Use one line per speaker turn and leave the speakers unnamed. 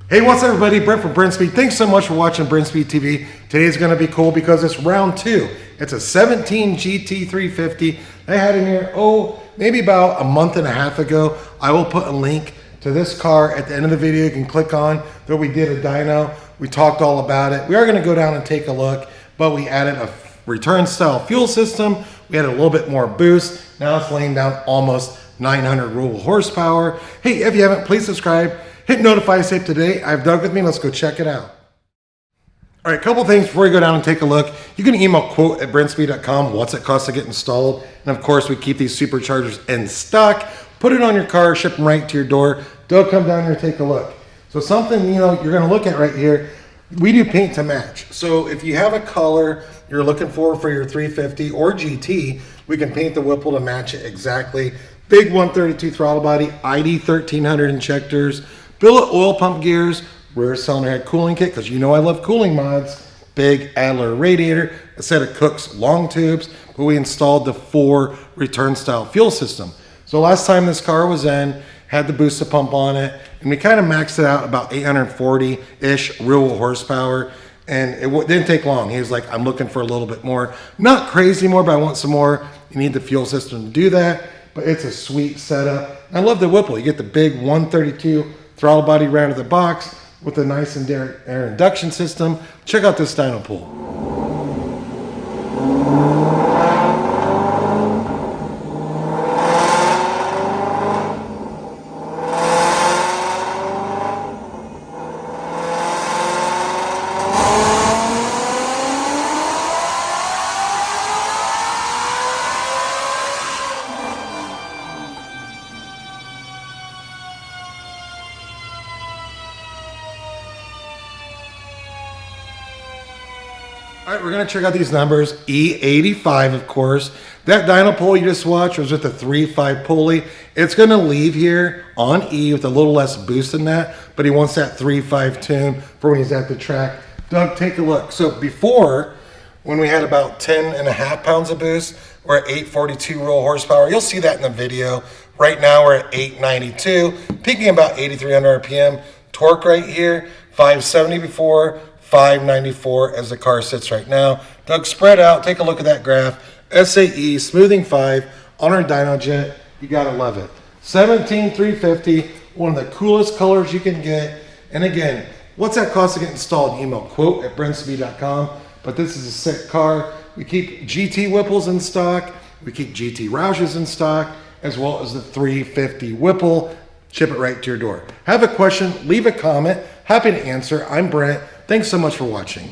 Hey, what's up everybody? Brent from Brent Speed. Thanks so much for watching Brent Speed TV. Today's gonna be cool because it's round 2. It's a 17 GT350. I had in here, maybe about a month and a half ago. I will put a link to this car at the end of the video. You can click on that. We did a dyno. We talked all about it. We are gonna go down and take a look, but we added a return style fuel system. We had a little bit more boost. Now it's laying down almost 900 rural horsepower. Hey, if you haven't, please subscribe. Hit notify save today. I have Doug with me. Let's go check it out. All right, a couple things before you go down and take a look. You can email quote@brentspeed.com. What's it cost to get installed? And of course, we keep these superchargers in stock. Put it on your car, ship them right to your door. Doug, come down here and take a look. So something you're going to look at right here. We do paint to match. So if you have a color you're looking for your 350 or GT, we can paint the Whipple to match it exactly. Big 132 throttle body, ID 1300 injectors. Billet oil pump gears, rear cylinder head cooling kit, because you know I love cooling mods. Big Adler radiator, a set of Cook's long tubes, but we installed the Fore return style fuel system. So last time this car was in, had the booster pump on it, and we kind of maxed it out about 840-ish real horsepower, and it didn't take long. He was like, I'm looking for a little bit more. Not crazy more, but I want some more. You need the fuel system to do that, but it's a sweet setup. I love the Whipple. You get the big 132 throttle body right out of the box with a nice and air induction system. Check out this dyno pool. All right, we're gonna check out these numbers. E85, of course. That dyno pull you just watched was with the 3.5 pulley. It's gonna leave here on E with a little less boost than that, but he wants that 3.5 tune for when he's at the track. Doug, take a look. So before, when we had about 10.5 pounds of boost, we're at 842 real horsepower. You'll see that in the video. Right now we're at 892, peaking about 8,300 RPM. Torque right here, 570 before, 594 as the car sits right now. Doug, spread out, take a look at that graph. SAE, smoothing 5 on our dyno jet. You gotta love it. 17,350, one of the coolest colors you can get. And again, what's that cost to get installed? Email quote@brentspeed.com. But this is a sick car. We keep GT Whipples in stock. We keep GT Roushes in stock, as well as the 350 Whipple. Ship it right to your door. Have a question, leave a comment. Happy to answer. I'm Brent. Thanks so much for watching.